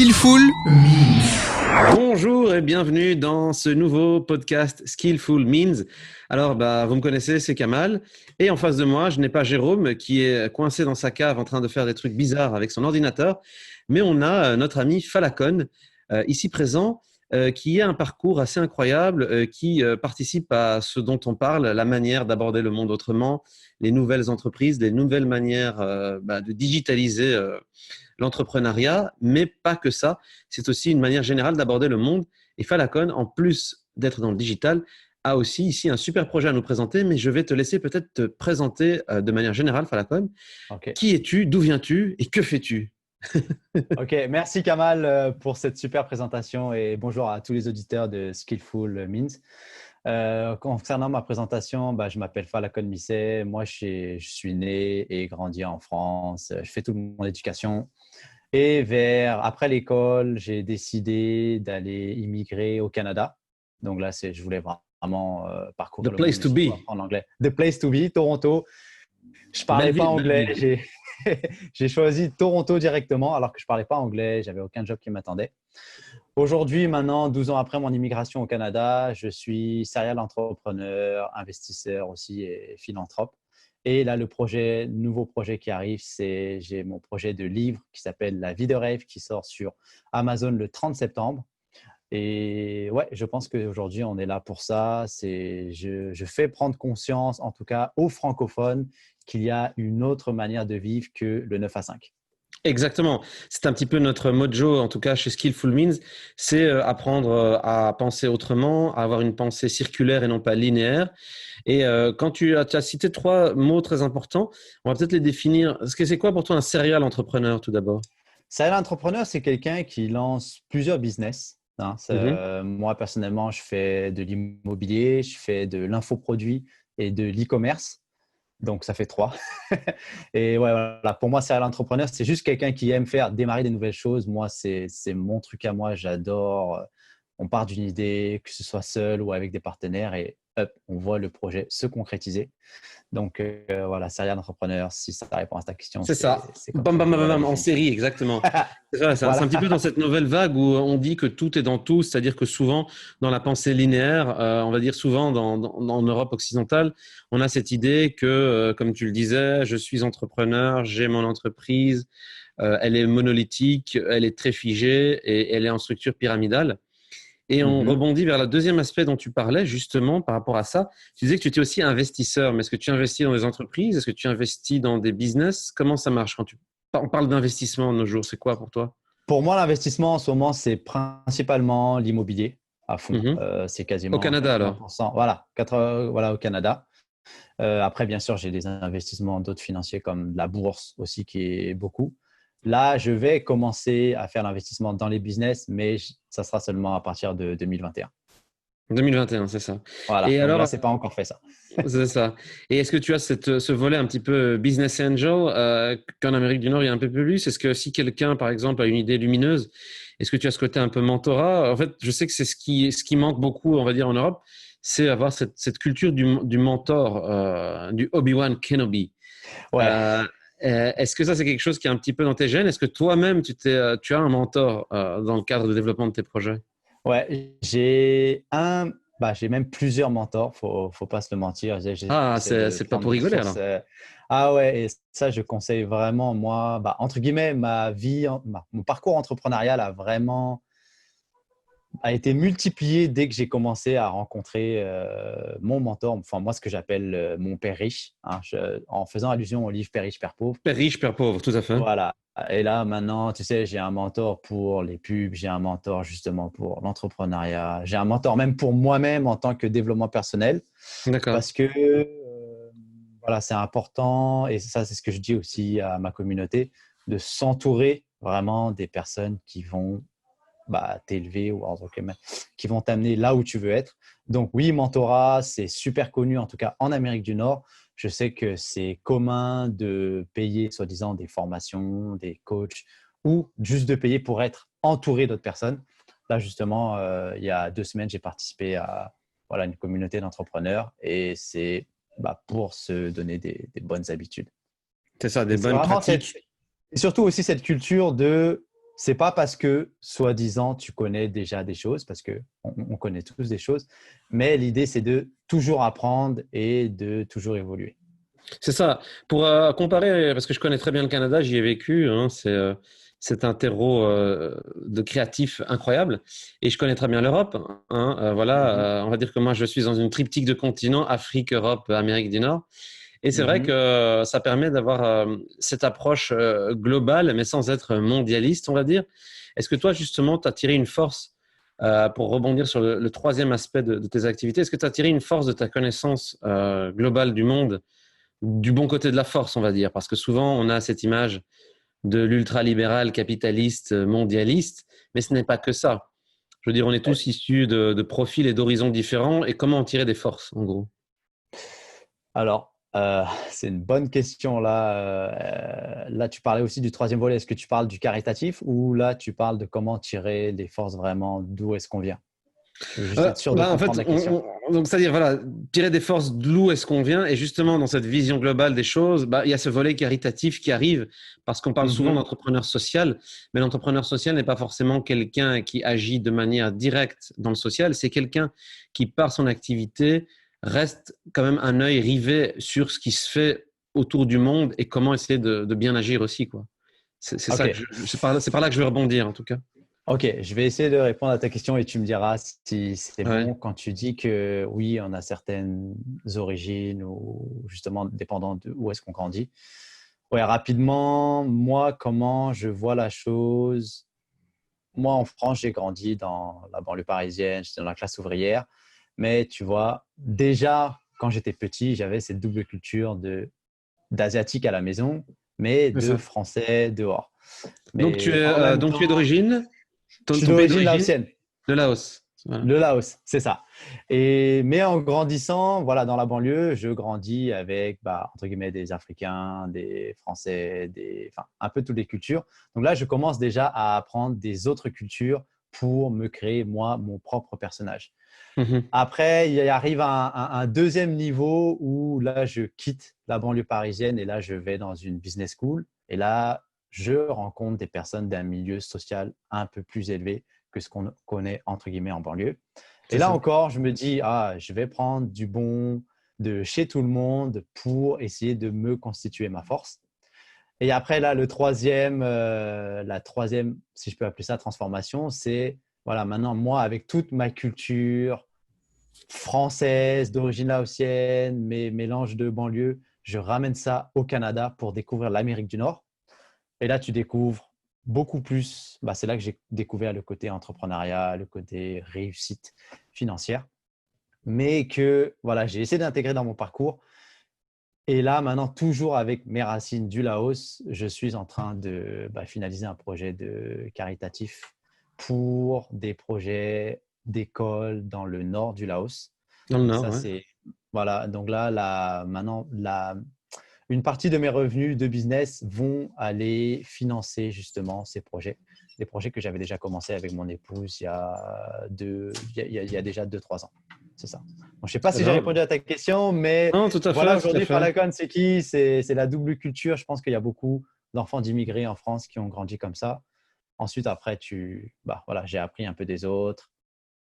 Skillful Means. Bonjour et bienvenue dans ce nouveau podcast Skillful Means. Alors, vous me connaissez, c'est Kamal. Et en face de moi, je n'ai pas Jérôme qui est coincé dans sa cave en train de faire des trucs bizarres avec son ordinateur, mais on a notre ami Falacon, ici présent, qui a un parcours assez incroyable, qui participe à ce dont on parle, la manière d'aborder le monde autrement, les nouvelles entreprises, les nouvelles manières de digitaliser l'entrepreneuriat, mais pas que ça. C'est aussi une manière générale d'aborder le monde. Et Falacon, en plus d'être dans le digital, a aussi ici un super projet à nous présenter, mais je vais te laisser peut-être te présenter de manière générale, Falacon. Okay. Qui es-tu, d'où viens-tu et que fais-tu? Ok, merci Kamal pour cette super présentation et bonjour à tous les auditeurs de Skillful Means. Concernant ma présentation, je m'appelle Falacon Misset. Moi, je suis né et grandi en France. Je fais toute mon éducation. Et après l'école, j'ai décidé d'aller immigrer au Canada. Donc là, je voulais vraiment parcourir The place to be. En anglais. The place to be, Toronto. Je parlais pas anglais. J'ai choisi Toronto directement alors que je parlais pas anglais. J'avais aucun job qui m'attendait. Aujourd'hui, maintenant, 12 ans après mon immigration au Canada, je suis serial entrepreneur, investisseur aussi et philanthrope. Et là, nouveau projet qui arrive, j'ai mon projet de livre qui s'appelle La vie de rêve qui sort sur Amazon le 30 septembre. Et ouais, je pense qu'aujourd'hui, on est là pour ça. Je fais prendre conscience, en tout cas aux francophones, qu'il y a une autre manière de vivre que le 9 à 5. Exactement. C'est un petit peu notre mojo, en tout cas chez Skillful Means, c'est apprendre à penser autrement, à avoir une pensée circulaire et non pas linéaire. Et quand tu as cité 3 mots très importants, on va peut-être les définir. C'est quoi pour toi un serial entrepreneur tout d'abord? Serial entrepreneur, c'est quelqu'un qui lance plusieurs business. Moi, personnellement, je fais de l'immobilier, je fais de l'infoproduit et de l'e-commerce. Donc, ça fait 3. Et ouais, voilà. Pour moi, serial entrepreneur, c'est juste quelqu'un qui aime faire démarrer des nouvelles choses. Moi, c'est mon truc à moi. J'adore. On part d'une idée, que ce soit seul ou avec des partenaires et hop, on voit le projet se concrétiser. Donc, voilà, serial entrepreneur, si ça répond à ta question. C'est ça. Bam, bam, bam, bam, en série, exactement. C'est un petit peu dans cette nouvelle vague où on dit que tout est dans tout, c'est-à-dire que souvent, dans la pensée linéaire, on va dire souvent en Europe occidentale, on a cette idée que, comme tu le disais, je suis entrepreneur, j'ai mon entreprise, elle est monolithique, elle est très figée et elle est en structure pyramidale. Et on rebondit vers le deuxième aspect dont tu parlais, justement, par rapport à ça. Tu disais que tu étais aussi investisseur, mais est-ce que tu investis dans des entreprises? Est-ce que tu investis dans des business? Comment ça marche quand on parle d'investissement de nos jours? C'est quoi pour toi? Pour moi, l'investissement en ce moment, c'est principalement l'immobilier à fond. C'est quasiment Au Canada, 80%. alors? Voilà, au Canada. Après, bien sûr, j'ai des investissements d'autres financiers comme la bourse aussi qui est beaucoup. Là, je vais commencer à faire l'investissement dans les business, mais ça sera seulement à partir de 2021. 2021, c'est ça. Voilà, Et donc alors, là, c'est pas encore fait ça. c'est ça. Et est-ce que tu as ce volet un petit peu business angel qu'en Amérique du Nord, il y a un peu plus? Est-ce que si quelqu'un, par exemple, a une idée lumineuse, est-ce que tu as ce côté un peu mentorat? En fait, je sais que c'est ce qui manque beaucoup, on va dire, en Europe, c'est avoir cette culture du mentor, du Obi-Wan Kenobi. Ouais. Est-ce que ça, c'est quelque chose qui est un petit peu dans tes gènes? Est-ce que toi-même, tu as un mentor dans le cadre de développement de tes projets? Ouais, j'ai même plusieurs mentors, faut pas se le mentir. C'est pas pour rigoler alors. Ah ouais, et ça, je conseille vraiment, moi, entre guillemets, mon parcours entrepreneurial a été multiplié dès que j'ai commencé à rencontrer mon mentor, enfin moi, ce que j'appelle mon père riche, en faisant allusion au livre Père riche, Père pauvre. Père riche, père pauvre, tout à fait. Voilà. Et là, maintenant, tu sais, j'ai un mentor pour les pubs, j'ai un mentor justement pour l'entrepreneuriat, j'ai un mentor même pour moi-même en tant que développement personnel. D'accord. Parce que voilà, c'est important et ça, c'est ce que je dis aussi à ma communauté, de s'entourer vraiment des personnes qui vont t'élever ou qui vont t'amener là où tu veux être. Donc oui, mentorat, c'est super connu, en tout cas en Amérique du Nord. Je sais que c'est commun de payer, soi-disant, des formations, des coachs ou juste de payer pour être entouré d'autres personnes. Là, justement, il y a 2 semaines, j'ai participé à une communauté d'entrepreneurs et c'est pour se donner des bonnes habitudes. C'est ça, des bonnes pratiques. Et surtout aussi cette culture de c'est pas parce que, soi-disant, tu connais déjà des choses, parce qu'on connaît tous des choses, mais l'idée, c'est de toujours apprendre et de toujours évoluer. C'est ça. Pour comparer, parce que je connais très bien le Canada, j'y ai vécu, hein, c'est un terreau de créatifs incroyable. Et je connais très bien l'Europe. Hein, Mhm. voilà, on va dire que moi, je suis dans une triptyque de continents, Afrique, Europe, Amérique du Nord. Et c'est vrai Mhm. que ça permet d'avoir cette approche globale, mais sans être mondialiste, on va dire. Est-ce que toi, justement, tu as tiré une force, pour rebondir sur le troisième aspect de tes activités, est-ce que tu as tiré une force de ta connaissance globale du monde, du bon côté de la force, on va dire? Parce que souvent, on a cette image de l'ultralibéral capitaliste mondialiste, mais ce n'est pas que ça. Je veux dire, on est tous issus de profils et d'horizons différents, et comment en tirer des forces, en gros? Alors, c'est une bonne question là. Là, tu parlais aussi du troisième volet. Est-ce que tu parles du caritatif ou là, tu parles de comment tirer les forces vraiment d'où est-ce qu'on vient? Je veux juste être sûr de En fait, comprendre la question. donc c'est-à-dire voilà, tirer des forces d'où est-ce qu'on vient, et justement dans cette vision globale des choses, il y a ce volet caritatif qui arrive parce qu'on parle souvent Mhm. d'entrepreneur social, mais l'entrepreneur social n'est pas forcément quelqu'un qui agit de manière directe dans le social, c'est quelqu'un qui par son activité reste quand même un œil rivé sur ce qui se fait autour du monde et comment essayer de bien agir aussi, quoi. C'est ça que OK. c'est par là que je vais rebondir en tout cas. OK, je vais essayer de répondre à ta question et tu me diras si c'est Ouais. bon quand tu dis que oui, on a certaines origines ou justement dépendant de où est-ce qu'on grandit. Ouais, rapidement, moi, comment je vois la chose. Moi, en France, j'ai grandi dans la banlieue parisienne, j'étais dans la classe ouvrière. Mais tu vois, déjà, quand j'étais petit, j'avais cette double culture d'asiatique à la maison, mais C'est de ça. français dehors. Mais en même Donc tu es temps, d'origine, je suis ton pays d'origine d'origine, laotienne. le Laos. Voilà. Le Laos, c'est ça. Mais en grandissant, voilà, dans la banlieue, je grandis avec, entre guillemets, des Africains, des Français, enfin, un peu toutes les cultures. Donc là, je commence déjà à apprendre des autres cultures pour me créer, moi, mon propre personnage. Mhm. Après, il arrive un deuxième niveau où là, je quitte la banlieue parisienne et là, je vais dans une business school. Et là, je rencontre des personnes d'un milieu social un peu plus élevé que ce qu'on connaît, entre guillemets, en banlieue. Et C'est là ça. encore, je me dis, je vais prendre du bon de chez tout le monde pour essayer de me constituer ma force. Et après, là, la troisième, si je peux appeler ça, transformation, c'est, voilà, maintenant, moi, avec toute ma culture, française, d'origine laotienne, mais mélange de banlieue. Je ramène ça au Canada pour découvrir l'Amérique du Nord. Et là, tu découvres beaucoup plus. C'est là que j'ai découvert le côté entrepreneuriat, le côté réussite financière. Mais que voilà, j'ai essayé d'intégrer dans mon parcours. Et là, maintenant, toujours avec mes racines du Laos, je suis en train de finaliser un projet de caritatif pour des projets d'école dans le nord du Laos. Dans le Donc Nord, ça, ouais. c'est voilà. Donc là, maintenant, une partie de mes revenus de business vont aller financer justement ces projets, des projets que j'avais déjà commencé avec mon épouse il y a déjà 2-3 ans. C'est ça. Bon, je ne sais pas Très si j'ai bien. répondu à ta question, mais Non, tout à voilà, fait, tout à aujourd'hui, fait. Falcon, c'est qui? C'est la double culture. Je pense qu'il y a beaucoup d'enfants d'immigrés en France qui ont grandi comme ça. Ensuite, après, voilà, j'ai appris un peu des autres.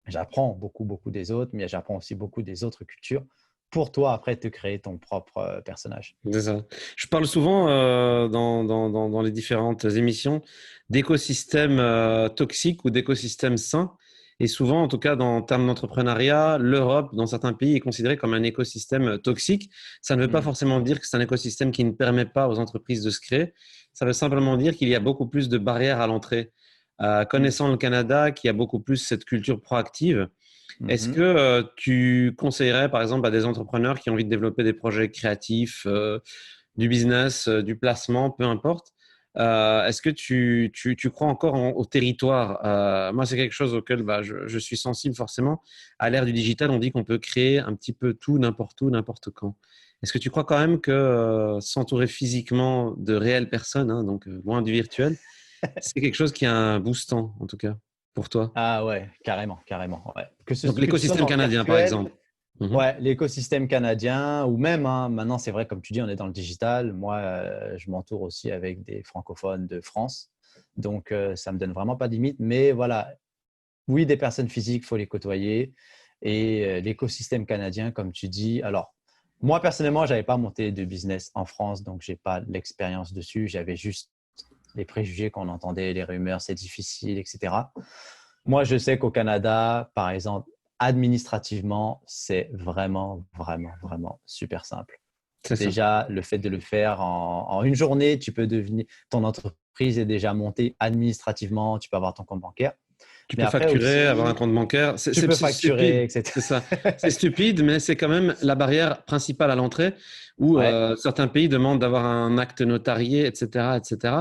J'apprends beaucoup, beaucoup des autres, mais j'apprends aussi beaucoup des autres cultures pour toi, après, te créer ton propre personnage. C'est ça. Je parle souvent dans les différentes émissions d'écosystèmes toxiques ou d'écosystèmes sains. Et souvent, en tout cas, en termes d'entrepreneuriat, l'Europe, dans certains pays, est considérée comme un écosystème toxique. Ça ne veut pas Hmm. forcément dire que c'est un écosystème qui ne permet pas aux entreprises de se créer. Ça veut simplement dire qu'il y a beaucoup plus de barrières à l'entrée. Hmm. Connaissant le Canada, qui a beaucoup plus cette culture proactive, est-ce que Mhm. tu conseillerais, par exemple, à des entrepreneurs qui ont envie de développer des projets créatifs, du business, du placement, peu importe, est-ce que tu crois encore au territoire? Moi, c'est quelque chose auquel je suis sensible forcément. À l'ère du digital, on dit qu'on peut créer un petit peu tout, n'importe où, n'importe quand. Est-ce que tu crois quand même que s'entourer physiquement de réelles personnes, hein, donc loin du virtuel, c'est quelque chose qui a un boostant, en tout cas, pour toi? Ah ouais, carrément, carrément. Ouais. Donc Que tu sois l'écosystème dans le canadien, par virtuel, exemple. Mhm. ouais, l'écosystème canadien, ou même, maintenant, c'est vrai, comme tu dis, on est dans le digital. Moi, je m'entoure aussi avec des francophones de France. Donc, ça me donne vraiment pas de limite. Mais voilà, oui, des personnes physiques, il faut les côtoyer. Et l'écosystème canadien, comme tu dis, alors, moi, personnellement, je n'avais pas monté de business en France, donc je n'ai pas l'expérience dessus. J'avais juste les préjugés qu'on entendait, les rumeurs, c'est difficile, etc. Moi, je sais qu'au Canada, par exemple, administrativement, c'est vraiment, vraiment, vraiment super simple. C'est ça. Déjà, le fait de le faire en une journée, tu peux devenir, ton entreprise est déjà montée administrativement, tu peux avoir ton compte bancaire. Tu Mais peux après facturer, avoir un aussi, compte bancaire. tu peux C'est facturer, stupide. etc. C'est ça. C'est stupide, mais c'est quand même la barrière principale à l'entrée où Ouais, certains pays demandent d'avoir un acte notarié, etc., etc.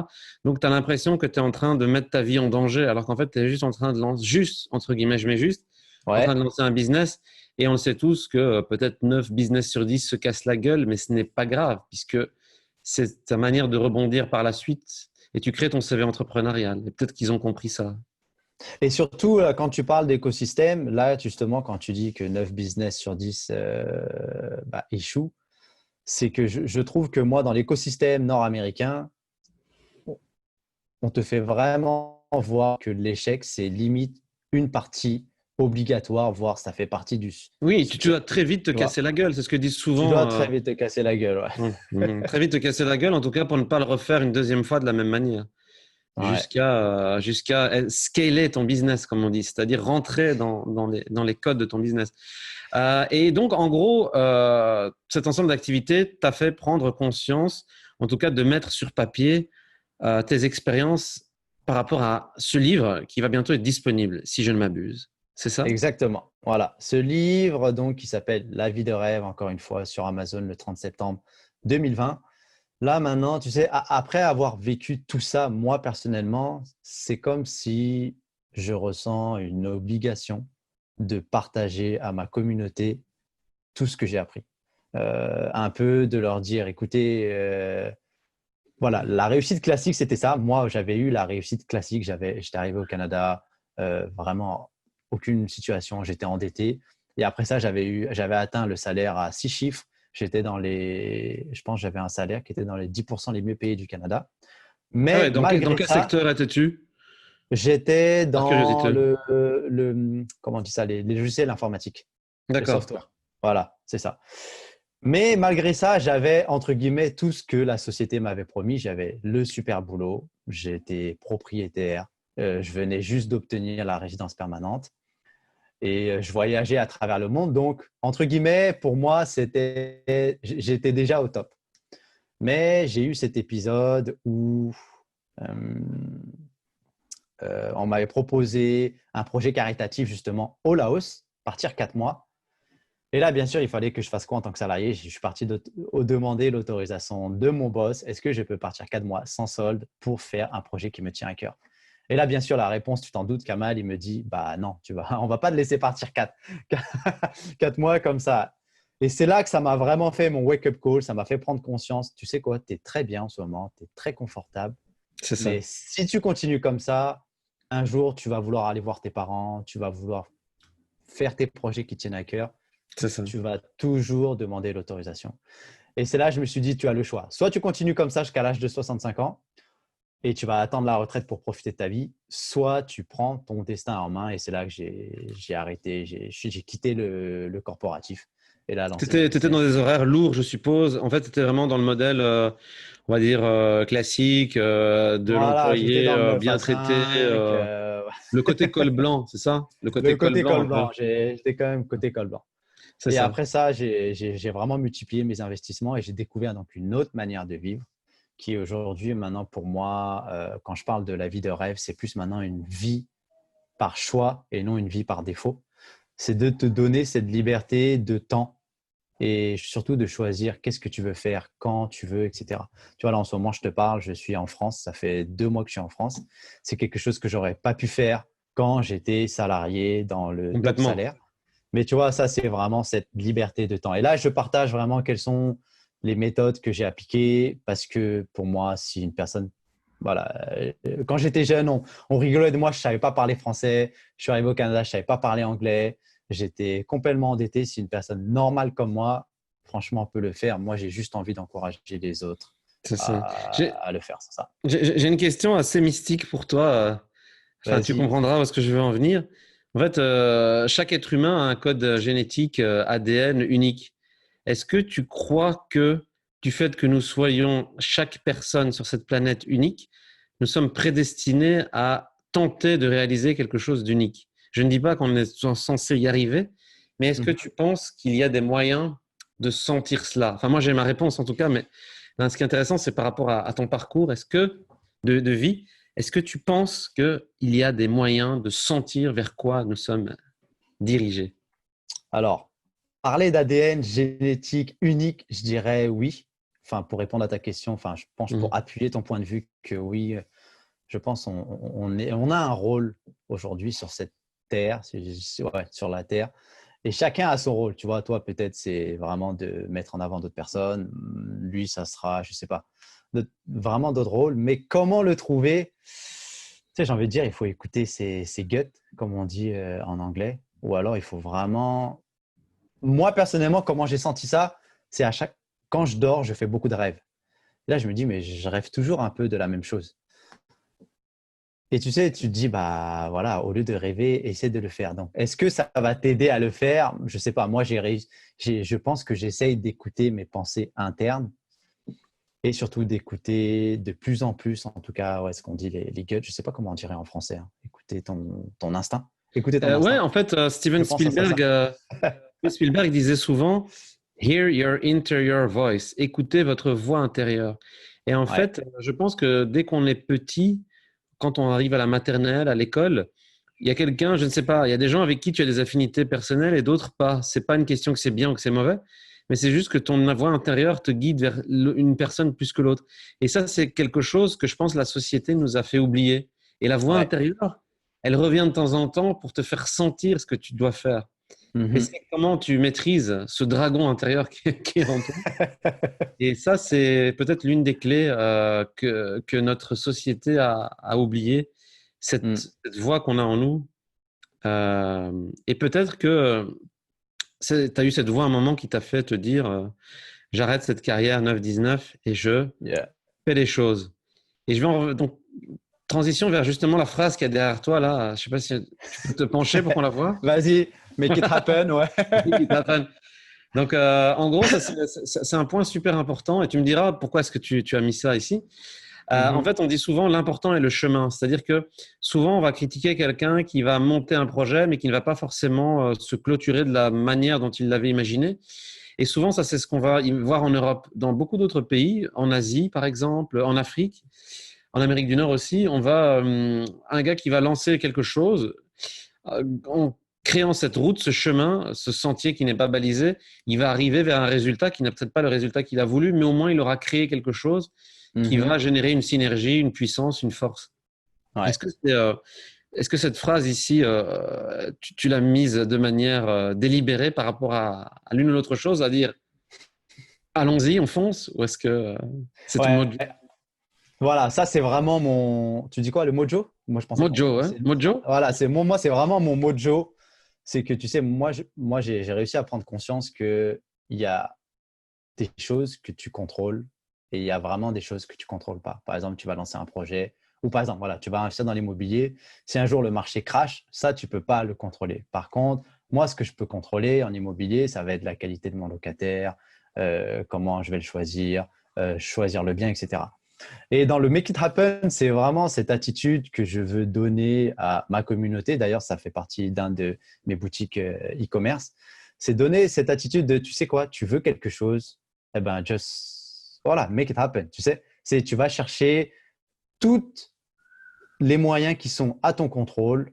Donc, tu as l'impression que tu es en train de mettre ta vie en danger, alors qu'en fait, tu es juste en train de lancer, juste, entre guillemets, je mets juste, en train ouais. de lancer un business. Et on le sait tous que peut-être 9 business sur 10 se cassent la gueule, mais ce n'est pas grave, puisque c'est ta manière de rebondir par la suite et tu crées ton CV entrepreneurial. Et peut-être qu'ils ont compris ça. Et surtout, quand tu parles d'écosystème, là, justement, quand tu dis que 9 business sur 10 échouent, c'est que je trouve que moi, dans l'écosystème nord-américain, on te fait vraiment voir que l'échec, c'est limite une partie obligatoire, voire ça fait partie du… Oui, tu Tu dois très vite te vois, casser la gueule. C'est ce que disent tu dois souvent. très vite te casser la gueule. Très vite te casser la gueule, en tout cas pour ne pas le refaire une deuxième fois de la même manière. Ouais. Ouais. Jusqu'à scaler ton business, comme on dit, c'est-à-dire rentrer dans les codes de ton business. Et donc, en gros, cet ensemble d'activités t'a fait prendre conscience, en tout cas de mettre sur papier tes expériences par rapport à ce livre qui va bientôt être disponible, si je ne m'abuse. C'est ça? Exactement. Voilà. Ce livre, donc, qui s'appelle La vie de rêve, encore une fois, sur Amazon le 30 septembre 2020. Là, maintenant, tu sais, après avoir vécu tout ça, moi, personnellement, c'est comme si je ressens une obligation de partager à ma communauté tout ce que j'ai appris. Un peu de leur dire, écoutez, voilà, la réussite classique, c'était ça. Moi, j'avais eu la réussite classique. J'étais arrivé au Canada, vraiment aucune situation. J'étais endetté. Et après ça, j'avais atteint le salaire à 6 chiffres. Je pense que j'avais un salaire qui était dans les 10% les mieux payés du Canada. Ah ouais, Mais dans malgré quel ça, secteur étais-tu? j'étais Par dans curiosité. comment on dit ça, les logiciels informatiques, le D'accord. software. Voilà, c'est ça. Mais malgré ça, j'avais, entre guillemets, tout ce que la société m'avait promis. J'avais le super boulot, j'étais propriétaire, je venais juste d'obtenir la résidence permanente et je voyageais à travers le monde. Donc, entre guillemets, pour moi, j'étais déjà au top. Mais j'ai eu cet épisode où euh, on m'avait proposé un projet caritatif justement au Laos, partir 4 mois. Et là, bien sûr, il fallait que je fasse quoi en tant que salarié? Je suis parti demander l'autorisation de mon boss. Est-ce que je peux partir 4 mois sans solde pour faire un projet qui me tient à cœur? Et là, bien sûr, la réponse, tu t'en doutes, Kamal, il me dit, bah non, on va pas te laisser partir 4 mois comme ça. Et c'est là que ça m'a vraiment fait mon wake-up call. Ça m'a fait prendre conscience. Tu sais quoi, tu es très bien en ce moment, tu es très confortable. C'est ça. Mais si tu continues comme ça, un jour, tu vas vouloir aller voir tes parents, tu vas vouloir faire tes projets qui tiennent à cœur. C'est ça. Tu vas toujours demander l'autorisation. Et c'est là que je me suis dit, tu as le choix. Soit tu continues comme ça jusqu'à l'âge de 65 ans et tu vas attendre la retraite pour profiter de ta vie, soit tu prends ton destin en main et c'est là que j'ai arrêté, j'ai quitté le corporatif et là Tu lancé mon étais dans business. des horaires lourds, je suppose. En fait, tu étais vraiment dans le modèle, on va dire, classique de Voilà, j'étais l'employé dans le 9 bien à traité. 5, Le côté col blanc, c'est ça? Le le côté col côté blanc col un peu. blanc. J'étais quand même côté col blanc. C'est Et ça. après ça, j'ai vraiment multiplié mes investissements et j'ai découvert donc une autre manière de vivre qui aujourd'hui, maintenant pour moi, quand je parle de la vie de rêve, c'est plus maintenant une vie par choix et non une vie par défaut. C'est de te donner cette liberté de temps et surtout de choisir qu'est-ce que tu veux faire, quand tu veux, etc. Tu vois, là en ce moment, je te parle, je suis en France, ça fait 2 mois que je suis en France. C'est quelque chose que j'aurais pas pu faire quand j'étais salarié dans le top Complètement. salaire. Mais tu vois, ça, c'est vraiment cette liberté de temps. Et là, je partage vraiment quelles sont les méthodes que j'ai appliquées parce que pour moi, si une personne, voilà, quand j'étais jeune, on rigolait de moi, je ne savais pas parler français. Je suis arrivé au Canada, je ne savais pas parler anglais. J'étais complètement endetté. Si une personne normale comme moi, franchement, peut le faire, moi, j'ai juste envie d'encourager les autres C'est ça. J'ai à le faire, c'est ça. j'ai une question assez mystique pour toi. Enfin, tu Vas-y. comprendras où est-ce que je veux en venir. En fait, chaque être humain a un code génétique ADN unique. Est-ce que tu crois que du fait que nous soyons chaque personne sur cette planète unique, nous sommes prédestinés à tenter de réaliser quelque chose d'unique? Je ne dis pas qu'on est censé y arriver, mais est-ce que Mhm. tu penses qu'il y a des moyens de sentir cela? Enfin, moi, j'ai ma réponse en tout cas, mais là, ce qui est intéressant, c'est par rapport à ton parcours. Est-ce que de vie, est-ce que tu penses qu'il y a des moyens de sentir vers quoi nous sommes dirigés? Alors, parler d'ADN génétique unique, je dirais oui. Enfin, pour répondre à ta question, enfin, je pense Mhm. pour appuyer ton point de vue que oui, je pense on a un rôle aujourd'hui sur cette terre, ouais, sur la terre, et chacun a son rôle. Tu vois, toi peut-être c'est vraiment de mettre en avant d'autres personnes. Lui, ça sera, je sais pas, vraiment d'autres rôles. Mais comment le trouver? Tu sais, j'ai envie de dire, il faut écouter ses guts, comme on dit en anglais, ou alors il faut vraiment. Moi personnellement, comment j'ai senti ça, c'est quand je dors, je fais beaucoup de rêves. Là, je me dis, mais je rêve toujours un peu de la même chose. Et tu sais, tu te dis, bah voilà, au lieu de rêver, essaie de le faire. Donc, est-ce que ça va t'aider à le faire? Je sais pas. Moi, je pense que j'essaye d'écouter mes pensées internes et surtout d'écouter de plus en plus, en tout cas, ouais, ce qu'on dit les guts. Je sais pas comment on dirait en français, hein. Écouter ton instinct. Écouter ton Ouais, instinct. en fait, Je pense à ça. Steven Spielberg disait souvent, Hear your interior voice, écoutez votre voix intérieure. Et en Ouais. fait, je pense que dès qu'on est petit, quand on arrive à la maternelle, à l'école, il y a quelqu'un, je ne sais pas, il y a des gens avec qui tu as des affinités personnelles et d'autres pas. C'est pas une question que c'est bien ou que c'est mauvais, mais c'est juste que ton voix intérieure te guide vers une personne plus que l'autre. Et ça, c'est quelque chose que je pense la société nous a fait oublier. Et la voix Ouais. intérieure, elle revient de temps en temps pour te faire sentir ce que tu dois faire. Mais Mhm. c'est comment tu maîtrises ce dragon intérieur qui est en toi. Et ça, c'est peut-être l'une des clés que notre société a oublié, Mm. cette voix qu'on a en nous. Et peut-être que tu as eu cette voix à un moment qui t'a fait te dire j'arrête cette carrière 9-19 et je Yeah. fais les choses. Et je vais donc transition vers justement la phrase qu'il y a derrière toi là. Je sais pas si tu peux te pencher pour qu'on la voit. Vas-y, make it happen, ouais. Donc, en gros, ça, c'est un point super important et tu me diras pourquoi est-ce que tu as mis ça ici. En Mhm. fait, on dit souvent l'important est le chemin. C'est-à-dire que souvent, on va critiquer quelqu'un qui va monter un projet, mais qui ne va pas forcément se clôturer de la manière dont il l'avait imaginé. Et souvent, ça, c'est ce qu'on va voir en Europe. Dans beaucoup d'autres pays, en Asie, par exemple, en Afrique, en Amérique du Nord aussi, on va, un gars qui va lancer quelque chose, en créant cette route, ce chemin, ce sentier qui n'est pas balisé, il va arriver vers un résultat qui n'a peut-être pas le résultat qu'il a voulu, mais au moins il aura créé quelque chose qui Mhm. va générer une synergie, une puissance, une force. Ouais. Est-ce que est-ce que cette phrase ici, tu l'as mise de manière délibérée par rapport à l'une ou l'autre chose, à dire allons-y, on fonce, ou est-ce que c'est ton Ouais. mojo? Voilà, ça c'est vraiment mon. Tu dis quoi, le mojo? Moi je pensais qu'on. Mojo, hein? Mojo? Voilà, moi c'est vraiment mon mojo. C'est que tu sais, moi j'ai réussi à prendre conscience que il y a des choses que tu contrôles et il y a vraiment des choses que tu contrôles pas. Par exemple, tu vas lancer un projet ou par exemple, voilà, tu vas investir dans l'immobilier. Si un jour le marché crash, ça tu peux pas le contrôler. Par contre, moi ce que je peux contrôler en immobilier, ça va être la qualité de mon locataire, comment je vais le choisir, choisir le bien, etc. Et dans le Make It Happen, c'est vraiment cette attitude que je veux donner à ma communauté. D'ailleurs, ça fait partie d'un de mes boutiques e-commerce. C'est donner cette attitude de, tu sais quoi, tu veux quelque chose, eh ben, just, voilà, make it happen. Tu sais, tu vas chercher tous les moyens qui sont à ton contrôle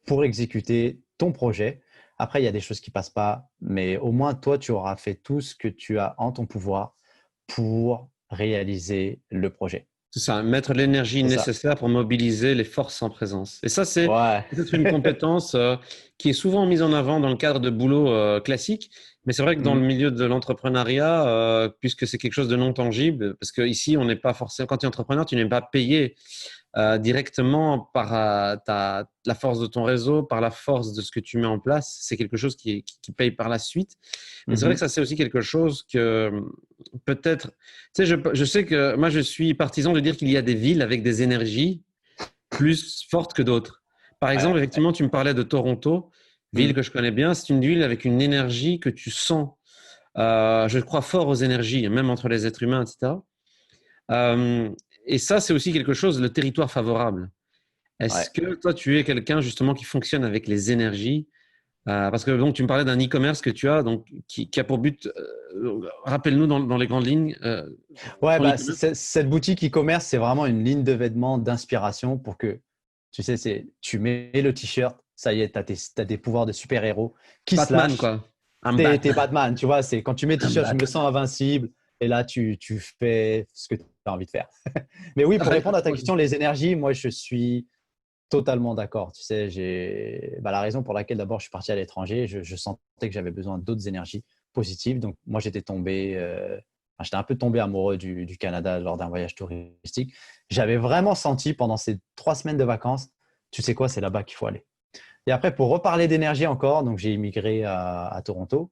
pour exécuter ton projet. Après, il y a des choses qui passent pas, mais au moins, toi, tu auras fait tout ce que tu as en ton pouvoir pour réaliser le projet. C'est ça, mettre l'énergie C'est ça. nécessaire pour mobiliser les forces en présence. Et ça, c'est Ouais. peut-être une compétence qui est souvent mise en avant dans le cadre de boulot classique, Mais c'est vrai que dans le milieu de l'entrepreneuriat, puisque c'est quelque chose de non tangible, parce que ici, on n'est pas forcément, quand tu es entrepreneur, tu n'es pas payé directement par la force de ton réseau, par la force de ce que tu mets en place. C'est quelque chose qui paye par la suite. Mais c'est vrai que ça, c'est aussi quelque chose que peut-être, tu sais, je sais que moi, je suis partisan de dire qu'il y a des villes avec des énergies plus fortes que d'autres. Par exemple, effectivement, tu me parlais de Toronto, ville que je connais bien. C'est une ville avec une énergie que tu sens. Je crois fort aux énergies, même entre les êtres humains, etc. Et ça, c'est aussi quelque chose, le territoire favorable. Est-ce que toi, tu es quelqu'un justement qui fonctionne avec les énergies? Parce que donc, tu me parlais d'un e-commerce que tu as, donc, qui a pour but, rappelle-nous dans les grandes lignes. Cette boutique e-commerce, c'est vraiment une ligne de vêtements d'inspiration pour que, tu sais, tu mets le t-shirt, ça y est, tu as des pouvoirs de super-héros qui se Batman, lâchent. quoi. T'es Batman, tu vois, c'est quand tu mets le t-shirt, je me sens invincible, et là, tu fais ce que tu as envie de faire. Mais oui, pour répondre à ta question, les énergies, moi, je suis totalement d'accord. Tu sais, la raison pour laquelle d'abord je suis parti à l'étranger, je sentais que j'avais besoin d'autres énergies positives. Donc, moi, j'étais un peu tombé amoureux du Canada lors d'un voyage touristique. J'avais vraiment senti pendant ces 3 semaines de vacances, tu sais quoi, c'est là-bas qu'il faut aller. Et après, pour reparler d'énergie encore, donc j'ai immigré à Toronto.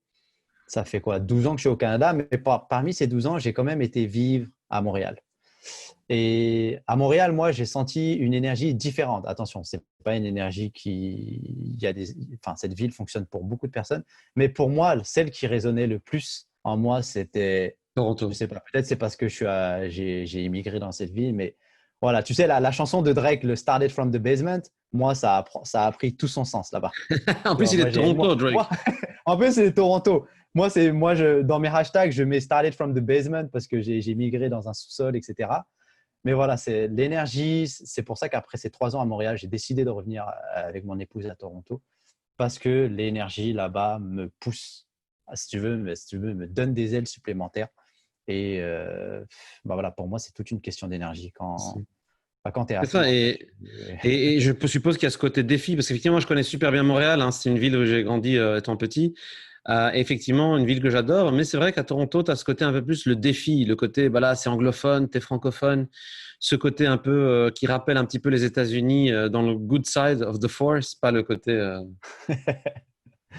Ça fait quoi, 12 ans que je suis au Canada, mais parmi ces 12 ans, j'ai quand même été vivre à Montréal. Et à Montréal, moi, j'ai senti une énergie différente. Attention, c'est pas une énergie cette ville fonctionne pour beaucoup de personnes, mais pour moi, celle qui résonnait le plus en moi, c'était, Toronto. je sais pas, peut-être c'est parce que j'ai immigré dans cette ville, mais voilà, tu sais, la chanson de Drake, le Started from the Basement, moi, ça a pris tout son sens là-bas. En plus, il est de Toronto, Drake. En plus, c'est Toronto. Dans mes hashtags, je mets Started from the Basement parce que j'ai migré dans un sous-sol, etc. Mais voilà, c'est l'énergie. C'est pour ça qu'après ces 3 ans à Montréal, j'ai décidé de revenir avec mon épouse à Toronto parce que l'énergie là-bas me pousse, si tu veux, me donne des ailes supplémentaires. Et voilà, pour moi, c'est toute une question d'énergie quand tu es à C'est ça, et je suppose qu'il y a ce côté défi, parce qu'effectivement, je connais super bien Montréal, hein, c'est une ville où j'ai grandi étant petit. Effectivement, une ville que j'adore, mais c'est vrai qu'à Toronto, tu as ce côté un peu plus le défi, le côté, bah là, c'est anglophone, tu es francophone, ce côté un peu qui rappelle un petit peu les États-Unis dans le good side of the force, pas le côté.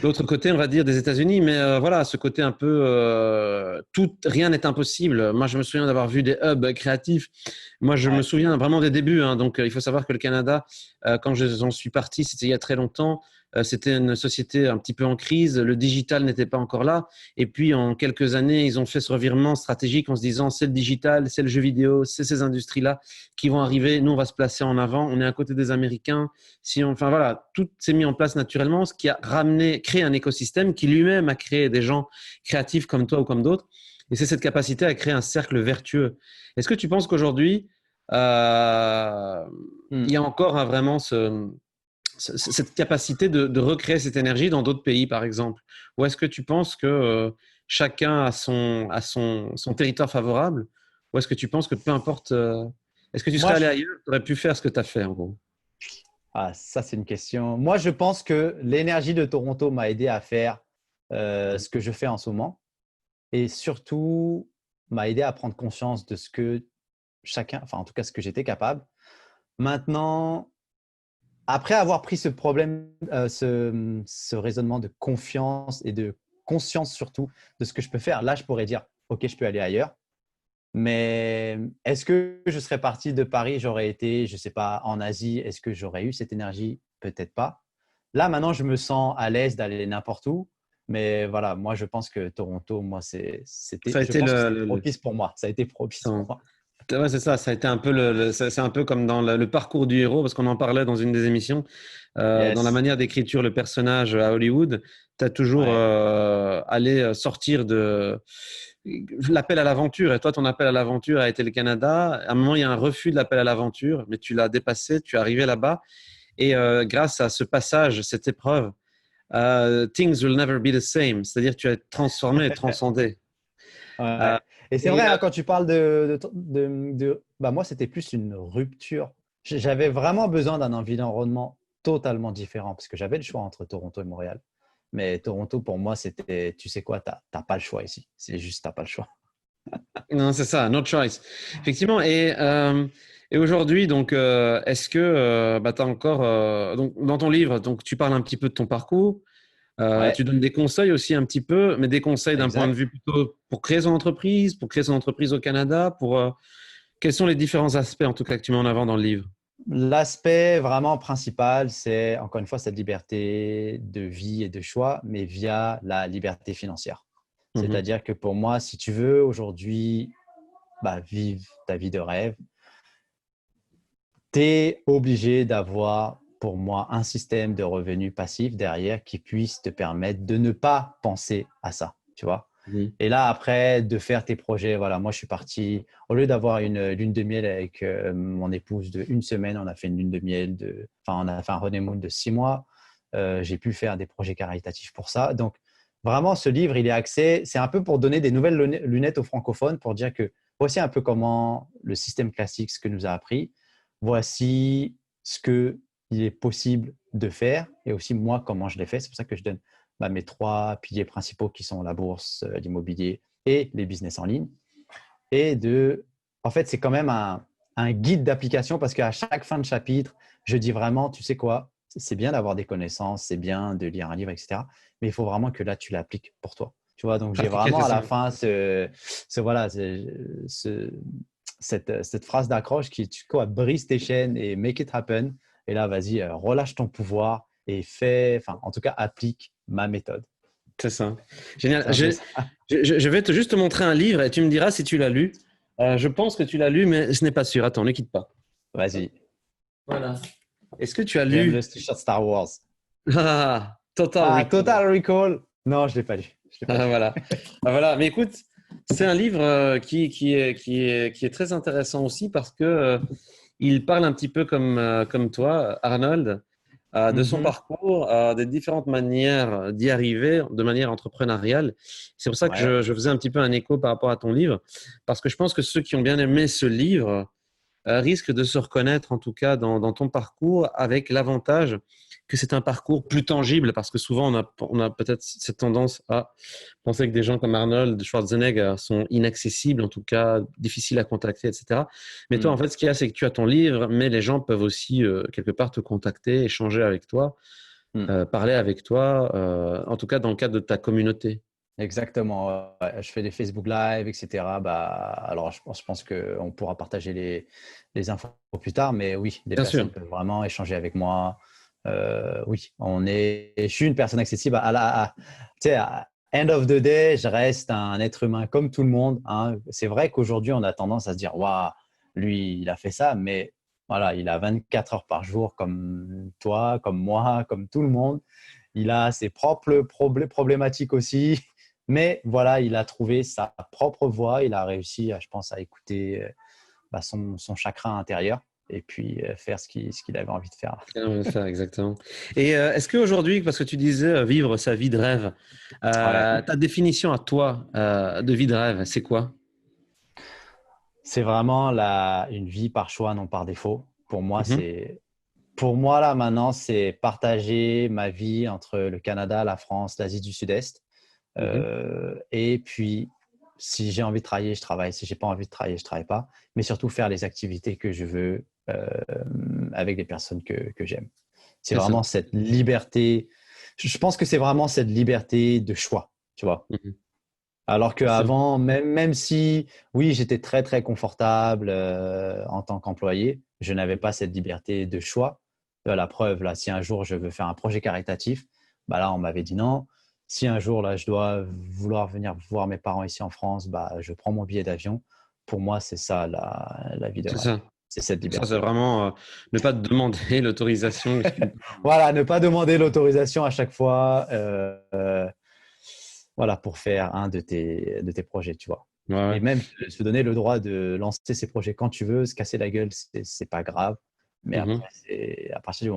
L'autre côté, on va dire, des États-Unis, mais voilà, ce côté un peu rien n'est impossible. Moi, je me souviens d'avoir vu des hubs créatifs. Moi, je me souviens vraiment des débuts. Hein, donc, il faut savoir que le Canada, quand j'en suis parti, c'était il y a très longtemps. C'était une société un petit peu en crise. Le digital n'était pas encore là. Et puis, en quelques années, ils ont fait ce revirement stratégique en se disant c'est le digital, c'est le jeu vidéo, c'est ces industries-là qui vont arriver. Nous, on va se placer en avant. On est à côté des Américains. Enfin voilà, tout s'est mis en place naturellement, ce qui a créé un écosystème qui lui-même a créé des gens créatifs comme toi ou comme d'autres. Et c'est cette capacité à créer un cercle vertueux. Est-ce que tu penses qu'aujourd'hui, il y a encore vraiment cette capacité de recréer cette énergie dans d'autres pays, par exemple? Ou est-ce que tu penses que chacun a son territoire favorable? Ou est-ce que tu penses que peu importe, est-ce que tu serais allé ailleurs, tu aurais pu faire ce que tu as fait en gros? Ah, ça, c'est une question. Moi, je pense que l'énergie de Toronto m'a aidé à faire ce que je fais en ce moment et surtout m'a aidé à prendre conscience de ce que chacun, enfin en tout cas ce que j'étais capable. Maintenant, après avoir pris ce raisonnement de confiance et de conscience surtout de ce que je peux faire, là, je pourrais dire, OK, je peux aller ailleurs. Mais est-ce que je serais parti de Paris, j'aurais été, je ne sais pas, en Asie, est-ce que j'aurais eu cette énergie? Peut-être pas. Là, maintenant, je me sens à l'aise d'aller n'importe où. Mais voilà, moi, je pense que Toronto, moi, c'était propice pour moi. Ça a été propice pour moi. Ouais, c'est ça, ça a été un peu c'est un peu comme dans le parcours du héros, parce qu'on en parlait dans une des émissions. Dans la manière d'écriture le personnage à Hollywood, tu as toujours allé sortir de l'appel à l'aventure. Et toi, ton appel à l'aventure a été le Canada. À un moment, il y a un refus de l'appel à l'aventure, mais tu l'as dépassé, tu es arrivé là-bas. Et grâce à ce passage, cette épreuve, things will never be the same. C'est-à-dire que tu as transformé et transcendé. Et c'est vrai, hein, quand tu parles moi, c'était plus une rupture. J'avais vraiment besoin d'un environnement totalement différent parce que j'avais le choix entre Toronto et Montréal. Mais Toronto, pour moi, c'était, tu sais quoi, t'as pas le choix ici. C'est juste, t'as pas le choix. Non, c'est ça, no choice. Effectivement. Et aujourd'hui, donc, est-ce que tu as encore, donc, dans ton livre, donc, tu parles un petit peu de ton parcours, Ouais, tu donnes des conseils aussi un petit peu, mais des conseils d'un point de exact. vue plutôt pour créer son entreprise au Canada, quels sont les différents aspects, en tout cas, que tu mets en avant dans le livre? L'aspect vraiment principal, c'est encore une fois cette liberté de vie et de choix, mais via la liberté financière. Mhm. C'est-à-dire que pour moi, si tu veux aujourd'hui vivre ta vie de rêve, tu es obligé d'avoir, pour moi, un système de revenus passifs derrière qui puisse te permettre de ne pas penser à ça, tu vois. Mhm. Et là, après, de faire tes projets, voilà, moi, je suis parti, au lieu d'avoir une lune de miel avec mon épouse de une semaine, on a fait une lune de miel on a fait un honeymoon de 6 mois. J'ai pu faire des projets caritatifs pour ça. Donc, vraiment, ce livre, il est axé, c'est un peu pour donner des nouvelles lunettes aux francophones pour dire que voici un peu comment le système classique, ce que nous a appris. Voici ce qu'il est possible de faire et aussi moi, comment je l'ai fait. C'est pour ça que je donne mes 3 piliers principaux qui sont la bourse, l'immobilier et les business en ligne. En fait, c'est quand même un guide d'application parce qu'à chaque fin de chapitre, je dis vraiment, tu sais quoi, c'est bien d'avoir des connaissances, c'est bien de lire un livre, etc. Mais il faut vraiment que là, tu l'appliques pour toi. Tu vois, donc j'ai Pratiquer, vraiment c'est à la ça. fin cette phrase d'accroche qui, tu quoi, brise tes chaînes et make it happen. Et là, vas-y, relâche ton pouvoir et en tout cas, applique ma méthode. C'est ça. Génial. C'est un peu ça. Je vais juste te montrer un livre et tu me diras si tu l'as lu. Je pense que tu l'as lu, mais ce n'est pas sûr. Attends, ne quitte pas. Vas-y. Voilà. Est-ce que tu as J'aime le lu t-shirt Star Wars. Total Ah, Recall? Total Recall. Non, je ne l'ai pas lu. Je l'ai pas lu. Voilà. Voilà. Mais écoute, c'est un livre qui est très intéressant aussi parce que il parle un petit peu comme toi, Arnold, de son Mhm. parcours, des différentes manières d'y arriver de manière entrepreneuriale. C'est pour ça que Ouais. je faisais un petit peu un écho par rapport à ton livre, parce que je pense que ceux qui ont bien aimé ce livre risquent de se reconnaître, en tout cas, dans ton parcours, avec l'avantage que c'est un parcours plus tangible, parce que souvent, on a peut-être cette tendance à penser que des gens comme Arnold Schwarzenegger sont inaccessibles, en tout cas, difficiles à contacter, etc. Mais toi, en Mm. fait, ce qu'il y a, c'est que tu as ton livre, mais les gens peuvent aussi, quelque part, te contacter, échanger avec toi, Mm. parler avec toi, en tout cas, dans le cadre de ta communauté. Exactement. Ouais. Je fais des Facebook Live, etc. Alors, je pense qu'on pourra partager les infos plus tard, mais oui, des Bien sûr. personnes peuvent vraiment échanger avec moi. Oui, je suis une personne accessible. Tu sais, à end of the day, je reste un être humain comme tout le monde, hein. C'est vrai qu'aujourd'hui, on a tendance à se dire, waouh, lui, il a fait ça, mais voilà, il a 24 heures par jour comme toi, comme moi, comme tout le monde. Il a ses propres problématiques aussi, mais voilà, il a trouvé sa propre voie. Il a réussi, je pense, à écouter son chakra intérieur et puis faire ce qu'il avait envie de faire. On va faire exactement. Et est-ce qu'aujourd'hui, parce que tu disais vivre sa vie de rêve, Ouais. ta définition à toi de vie de rêve, c'est quoi? C'est vraiment une vie par choix, non par défaut. Mhm, Pour moi là maintenant, c'est partager ma vie entre le Canada, la France, l'Asie du Sud-Est. mhm. Et puis, si j'ai envie de travailler, je travaille. Si j'ai pas envie de travailler, je travaille pas. Mais surtout faire les activités que je veux avec les personnes que j'aime. C'est C'est ça. vraiment cette liberté. Je pense que c'est vraiment cette liberté de choix, tu vois. Mhm. Alors C'est vrai. qu'avant, même si, oui, j'étais très, très confortable en tant qu'employé, je n'avais pas cette liberté de choix. La preuve, là, si un jour je veux faire un projet caritatif, là, on m'avait dit non. Si un jour, là, je dois vouloir venir voir mes parents ici en France, je prends mon billet d'avion. Pour moi, c'est ça la vie de C'est rêve. ça. C'est cette Ça, c'est liberté. vraiment ne pas te demander l'autorisation. Voilà, ne pas demander l'autorisation à chaque fois voilà, pour faire un de tes projets, tu vois. Ouais, Et ouais. même se donner le droit de lancer ses projets quand tu veux, se casser la gueule, c'est pas grave. Mais Mhm. après, c'est à partir du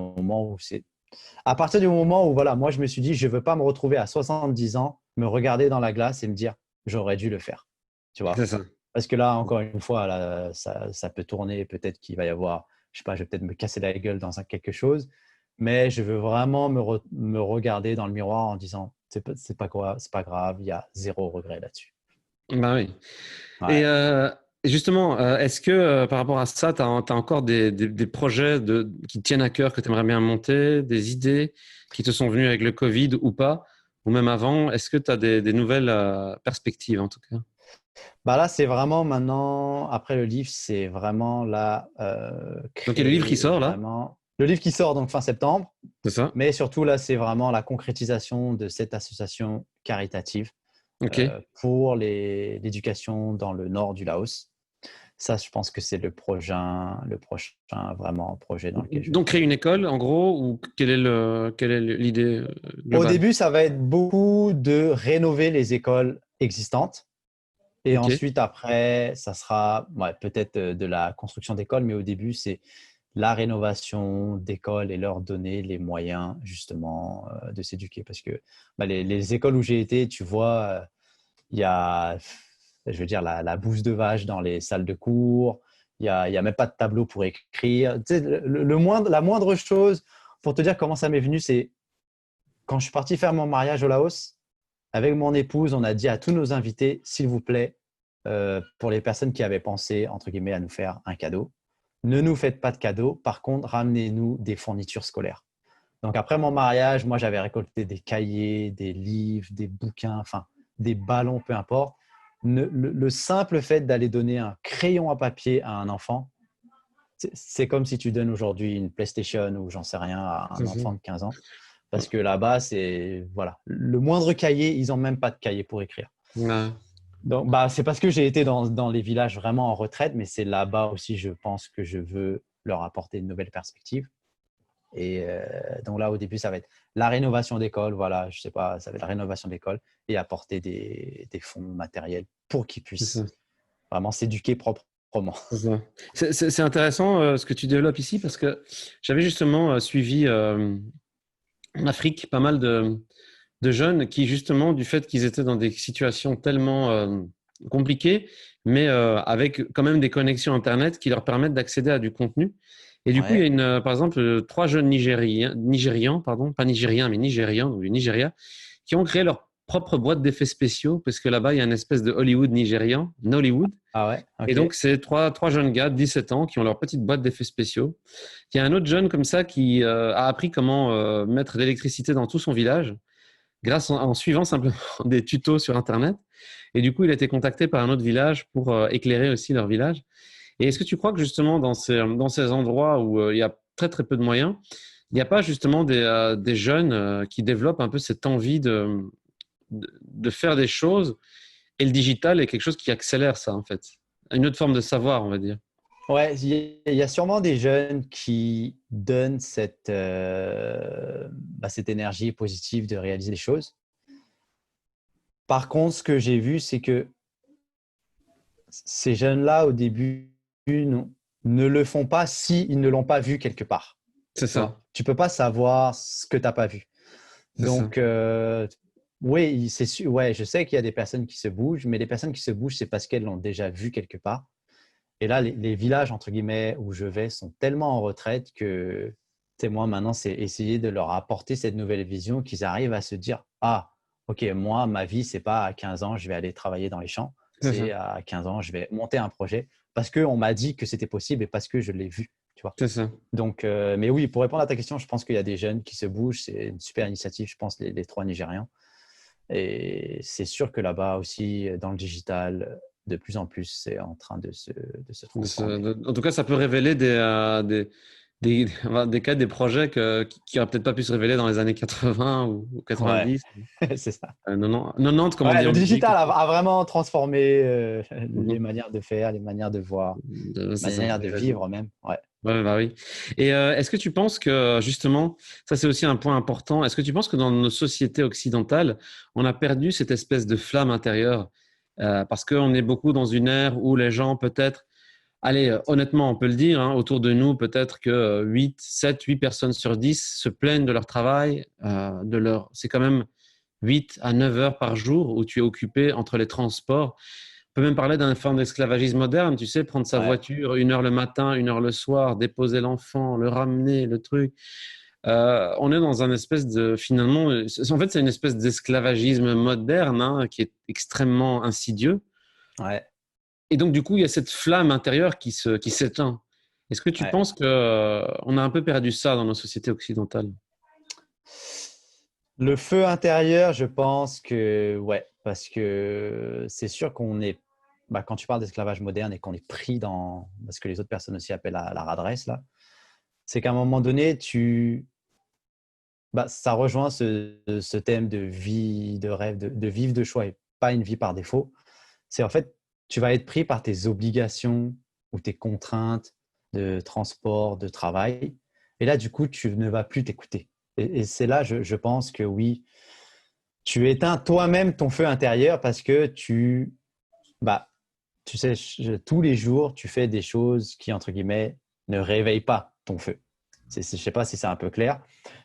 moment où voilà, moi je me suis dit, je veux pas me retrouver à 70 ans, me regarder dans la glace et me dire, j'aurais dû le faire, tu C'est vois. ça. Parce que là, encore une fois, là, ça peut tourner, peut-être qu'il va y avoir, je sais pas, je vais peut-être me casser la gueule dans quelque chose, mais je veux vraiment me regarder dans le miroir en disant c'est pas grave, il y a zéro regret là-dessus. Bah oui. Et Ouais. justement, est-ce que par rapport à ça, tu as encore des projets qui te tiennent à cœur, que tu aimerais bien monter, des idées qui te sont venues avec le Covid ou pas, ou même avant? Est-ce que tu as des nouvelles perspectives en tout cas? Bah là, c'est vraiment maintenant, après le livre, c'est vraiment là, Donc il y a le livre qui créer sort là, vraiment. Le livre qui sort donc fin septembre, c'est ça? mais surtout là, c'est vraiment la concrétisation de cette association caritative Ok. pour l'éducation dans le nord du Laos. Ça, je pense que c'est le prochain vraiment projet dans lequel je vais Donc créer travailler. une école en gros, ou quelle est l'idée Au globale? début, ça va être beaucoup de rénover les écoles existantes. Et Ok. ensuite, après, ça sera peut-être de la construction d'écoles, mais au début, c'est la rénovation d'écoles et leur donner les moyens justement de s'éduquer. Parce que les écoles où j'ai été, tu vois, il y a, je veux dire, la bouse de vache dans les salles de cours, il y a même pas de tableau pour écrire. Tu sais, la moindre chose, pour te dire comment ça m'est venu, c'est quand je suis parti faire mon mariage au Laos, avec mon épouse, on a dit à tous nos invités, s'il vous plaît, pour les personnes qui avaient pensé, entre guillemets, à nous faire un cadeau, ne nous faites pas de cadeau. Par contre, ramenez-nous des fournitures scolaires. Donc, après mon mariage, moi, j'avais récolté des cahiers, des livres, des bouquins, enfin, des ballons, peu importe. Le simple fait d'aller donner un crayon à papier à un enfant, c'est comme si tu donnes aujourd'hui une PlayStation ou j'en sais rien à un C'est ça. enfant de 15 ans. Parce que là-bas, c'est voilà, le moindre cahier, ils n'ont même pas de cahier pour écrire. Ouais. Donc, c'est parce que j'ai été dans les villages vraiment en retraite, mais c'est là-bas aussi, je pense que je veux leur apporter une nouvelle perspective. Et donc là, au début, ça va être la rénovation d'école, voilà, je sais pas, ça va être la rénovation d'école et apporter des fonds matériels pour qu'ils C'est ça. puissent vraiment s'éduquer proprement. C'est ça. C'est intéressant ce que tu développes ici parce que j'avais justement suivi en Afrique pas mal de jeunes qui, justement, du fait qu'ils étaient dans des situations tellement compliquées, mais avec quand même des connexions Internet qui leur permettent d'accéder à du contenu. Et du coup, il y a Ouais, par exemple, trois jeunes Nigérians, pardon, pas Nigériens, mais Nigérians, donc du Nigeria, qui ont créé leur propre boîte d'effets spéciaux, parce que là-bas, il y a une espèce de Hollywood nigérian, Nollywood. ah ouais, Et donc, ok, c'est trois jeunes gars de 17 ans qui ont leur petite boîte d'effets spéciaux. Il y a un autre jeune comme ça qui a appris comment mettre de l'électricité dans tout son village en suivant simplement des tutos sur Internet. Et du coup, il a été contacté par un autre village pour éclairer aussi leur village. Et est-ce que tu crois que justement dans ces endroits où il y a très très peu de moyens, il n'y a pas justement des jeunes qui développent un peu cette envie de faire des choses, et le digital est quelque chose qui accélère ça en fait, une autre forme de savoir, on va dire. ouais, il y a sûrement des jeunes qui donnent cette énergie positive de réaliser des choses. Par contre, ce que j'ai vu, c'est que ces jeunes-là, au début, ne le font pas s'ils ne l'ont pas vu quelque part. C'est Tu vois, ça, tu peux pas savoir ce que tu n'as pas vu. c'est ça, Donc, oui, c'est sûr, ouais, je sais qu'il y a des personnes qui se bougent, mais les personnes qui se bougent, c'est parce qu'elles l'ont déjà vu quelque part. Et là, les villages, entre guillemets, où je vais sont tellement en retraite que, tu sais, moi, maintenant, c'est essayer de leur apporter cette nouvelle vision, qu'ils arrivent à se dire, ah, OK, moi, ma vie, c'est pas à 15 ans, je vais aller travailler dans les champs. c'est C'est ça, à 15 ans, je vais monter un projet parce qu'on m'a dit que c'était possible et parce que je l'ai vu, tu vois. c'est ça. Donc, mais oui, pour répondre à ta question, je pense qu'il y a des jeunes qui se bougent. C'est une super initiative, je pense, les trois Nigérians. Et c'est sûr que là-bas aussi, dans le digital, de plus en plus, c'est en train de se transformer. En tout cas, ça peut révéler des cas, des projets qui n'auraient peut-être pas pu se révéler dans les années 80 ou Ouais, 90, c'est ça. 90, comme on Ouais, dit le en Belgique. digital a vraiment transformé les Mhm. manières de faire, les manières de voir, C'est ça, manières de t'as raison. vivre même. Ouais. Ouais, bah oui. Et est-ce que tu penses que, justement, ça c'est aussi un point important, est-ce que tu penses que dans nos sociétés occidentales, on a perdu cette espèce de flamme intérieure parce qu'on est beaucoup dans une ère où les gens peut-être, allez, honnêtement, on peut le dire, hein, autour de nous, peut-être que 8 personnes sur 10 se plaignent de leur travail, c'est quand même 8 à 9 heures par jour où tu es occupé entre les transports. On peut même parler d'une forme d'esclavagisme moderne, tu sais, prendre sa Ouais. voiture 1 heure le matin, 1 heure le soir, déposer l'enfant, le ramener, le truc. on est dans un espèce de, finalement, en fait, c'est une espèce d'esclavagisme moderne hein, qui est extrêmement insidieux. Ouais, Et donc, du coup, il y a cette flamme intérieure qui s'éteint. Est-ce que tu ouais. penses qu'on a un peu perdu ça dans nos sociétés occidentales? Le feu intérieur, je pense que ouais, parce que c'est sûr qu'on est, quand tu parles d'esclavage moderne et qu'on est pris dans ce que les autres personnes aussi appellent la rat race, là, c'est qu'à un moment donné, ça rejoint ce thème de vie, de rêve, de vivre de choix et pas une vie par défaut. C'est en fait, tu vas être pris par tes obligations ou tes contraintes de transport, de travail. Et là, du coup, tu ne vas plus t'écouter. Et c'est là, je pense que oui, tu éteins toi-même ton feu intérieur parce que bah, tu sais, tous les jours, tu fais des choses qui, entre guillemets, ne réveillent pas ton feu. Je ne sais pas si c'est un peu clair,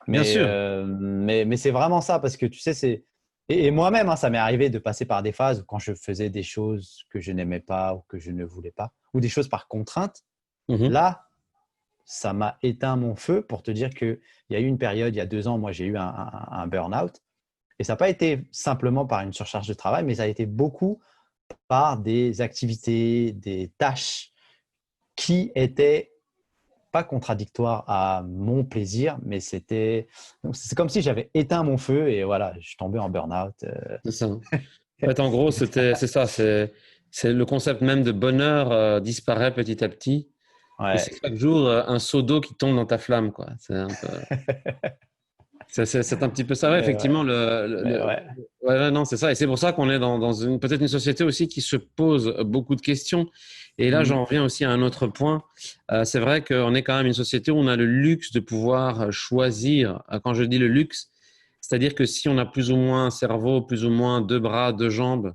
Bien sûr. mais c'est vraiment ça parce que tu sais, et moi-même, hein, ça m'est arrivé de passer par des phases où quand je faisais des choses que je n'aimais pas ou que je ne voulais pas, ou des choses par contrainte, Mhm. là, ça m'a éteint mon feu pour te dire qu'il y a eu une période, il y a 2 ans, moi, j'ai eu un burn-out. Et ça n'a pas été simplement par une surcharge de travail, mais ça a été beaucoup par des activités, des tâches qui étaient pas contradictoires à mon plaisir, mais c'est comme si j'avais éteint mon feu et voilà, je suis tombé en burn-out. C'est ça. En fait, en gros, c'est ça. C'est le concept même de bonheur disparaît petit à petit. Et Ouais. c'est chaque jour un seau d'eau qui tombe dans ta flamme, quoi. C'est un petit peu ça, ouais, Mais ouais, effectivement. mais ouais. Ouais, ouais, non, c'est ça. Et c'est pour ça qu'on est dans peut-être une société aussi qui se pose beaucoup de questions. Et là, Mm. j'en reviens aussi à un autre point. C'est vrai qu'on est quand même une société où on a le luxe de pouvoir choisir. Quand je dis le luxe, c'est-à-dire que si on a plus ou moins un cerveau, plus ou moins 2 bras, 2 jambes,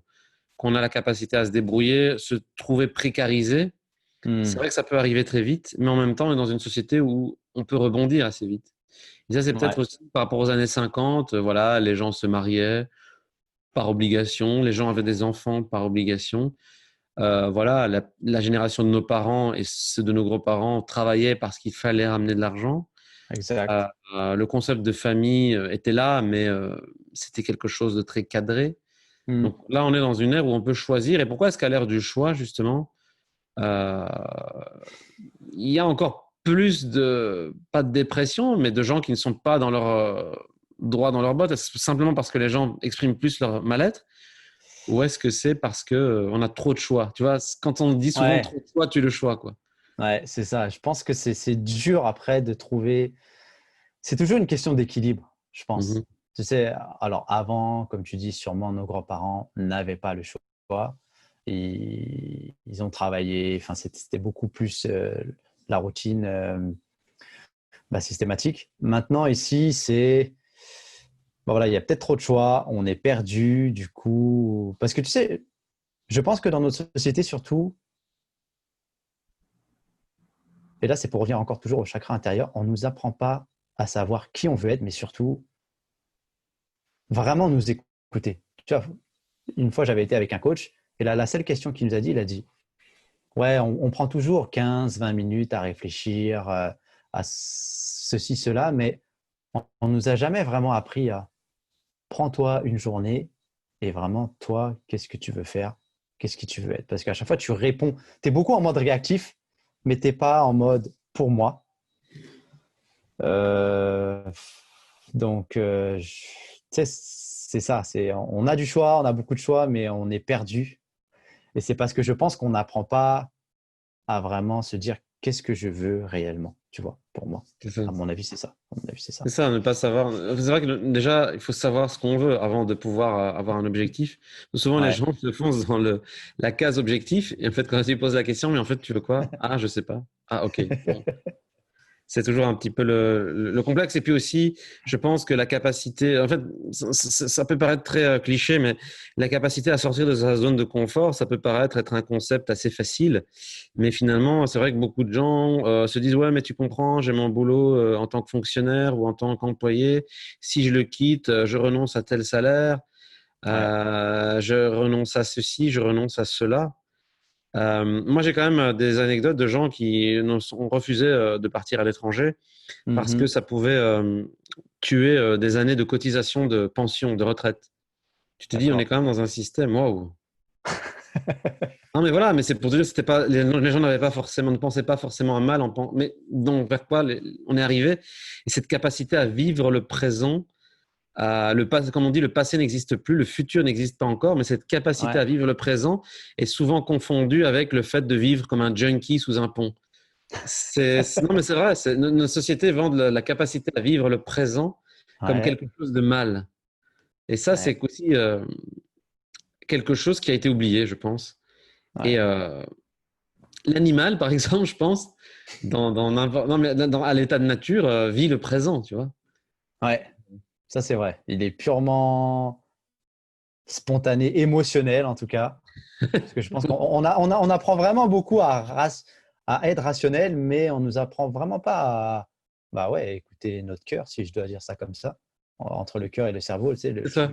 qu'on a la capacité à se débrouiller, se trouver précarisé, c'est Mm. vrai que ça peut arriver très vite, mais en même temps, on est dans une société où on peut rebondir assez vite. Et ça, c'est peut-être Ouais, aussi par rapport aux années 50, voilà, les gens se mariaient par obligation, les gens avaient des enfants par obligation. Voilà, la génération de nos parents et ceux de nos gros-parents travaillaient parce qu'il fallait ramener de l'argent. Euh, exact. le concept de famille était là, mais c'était quelque chose de très cadré. Mm. Donc là, on est dans une ère où on peut choisir. Et pourquoi est-ce qu'à l'ère du choix, justement, euh, il y a encore plus de, pas de dépression, mais de gens qui ne sont pas dans leur droit dans leur botte, est-ce simplement parce que les gens expriment plus leur mal-être, ou est-ce que c'est parce que on a trop de choix? Tu vois, quand on dit souvent Ouais, trop de choix, tu le choix, quoi. ouais, c'est ça. Je pense que c'est dur après de trouver. C'est toujours une question d'équilibre, je pense. Mhm. Tu sais, alors avant, comme tu dis, sûrement nos grands-parents n'avaient pas le choix. Et ils ont travaillé, enfin, c'était beaucoup plus la routine systématique. Maintenant, ici, voilà, il y a peut-être trop de choix, on est perdu, du coup. Parce que tu sais, je pense que dans notre société, surtout, et là, c'est pour revenir encore toujours au chakra intérieur, on ne nous apprend pas à savoir qui on veut être, mais surtout vraiment nous écouter. Tu vois, une fois, j'avais été avec un coach, et là, la seule question qu'il nous a dit, il a dit, ouais, on prend toujours 15-20 minutes à réfléchir à ceci, cela, mais on ne nous a jamais vraiment appris à prends-toi une journée et vraiment, toi, qu'est-ce que tu veux faire? Qu'est-ce que tu veux être? Parce qu'à chaque fois, tu réponds, tu es beaucoup en mode réactif, mais tu n'es pas en mode pour moi. Euh, tu sais, c'est ça. On a du choix, on a beaucoup de choix, mais on est perdu. Et c'est parce que je pense qu'on n'apprend pas à vraiment se dire qu'est-ce que je veux réellement, tu vois, pour moi. C'est ça. À mon avis, c'est ça. À mon avis, c'est C'est ça. ça, ne pas savoir. C'est vrai que déjà, il faut savoir ce qu'on veut avant de pouvoir avoir un objectif. Souvent, les Ouais. gens se foncent dans la case objectif. Et en fait, quand tu poses la question, mais en fait, tu veux quoi? Ah, je sais pas. Ah, ok. Bon. C'est toujours un petit peu le complexe. Et puis aussi, je pense que la capacité, en fait, ça peut paraître très cliché, mais la capacité à sortir de sa zone de confort, ça peut paraître être un concept assez facile. Mais finalement, c'est vrai que beaucoup de gens se disent, ouais, mais tu comprends, j'ai mon boulot en tant que fonctionnaire ou en tant qu'employé. Si je le quitte, je renonce à tel salaire, Ouais. je renonce à ceci, je renonce à cela. Moi, j'ai quand même des anecdotes de gens qui ont refusé de partir à l'étranger parce que Mhm. ça pouvait tuer des années de cotisation de pension, de retraite. Tu te dis, on est D'accord. quand même dans un système, waouh. Non, mais voilà, mais c'est pour te dire, c'était pas, les gens n'avaient pas forcément, ne pensaient pas forcément à mal, mais donc vers quoi on est arrivé. Et cette capacité à vivre le présent, comme on dit, le passé n'existe plus, le futur n'existe pas encore, mais cette capacité Ouais, à vivre le présent est souvent confondue avec le fait de vivre comme un junkie sous un pont. Non, mais c'est vrai, nos sociétés vendent la capacité à vivre le présent comme ouais, quelque chose de mal. Et ça, ouais, c'est aussi quelque chose qui a été oublié, je pense. Et ouais, l'animal, par exemple, je pense, non, mais à l'état de nature, vit le présent, tu vois. ouais. Ça, c'est vrai. Il est purement spontané, émotionnel en tout cas. Parce que je pense qu'on apprend vraiment beaucoup à être rationnel, mais on nous apprend vraiment pas à bah ouais, écouter notre cœur, si je dois dire ça comme ça. Entre le cœur et le cerveau, tu sais, C'est ça.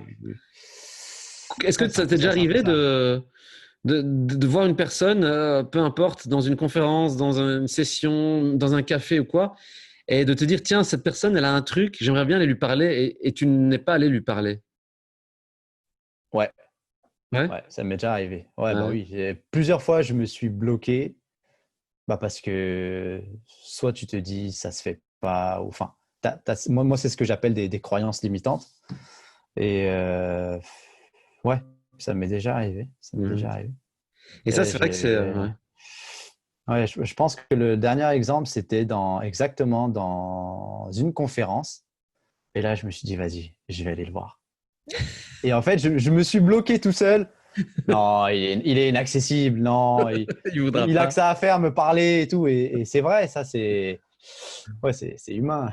Est-ce ouais, que c'est un ça peu t'est déjà ça, c'est un peu arrivé ça. de voir une personne, peu importe, dans une conférence, dans une session, dans un café ou quoi, et de te dire, tiens, cette personne, elle a un truc, j'aimerais bien aller lui parler, et tu n'es pas allé lui parler. Ouais, Ouais? ouais, ça m'est déjà arrivé. Ouais, bah Ouais. oui, plusieurs fois, je me suis bloqué. Bah parce que soit tu te dis ça se fait pas, ou enfin, moi c'est ce que j'appelle des croyances limitantes. Et ouais, ça m'est déjà arrivé. Ça m'est Ouais. déjà arrivé. Et ça, Et c'est vrai que c'est. Ouais. ouais, je pense que le dernier exemple, c'était exactement dans une conférence. Et là, je me suis dit, vas-y, je vais aller le voir. Et en fait, je me suis bloqué tout seul. Non, il est inaccessible. Non, Il voudra il a que pas. ça à faire, me parler et tout. Et c'est vrai, ça, ouais, c'est humain.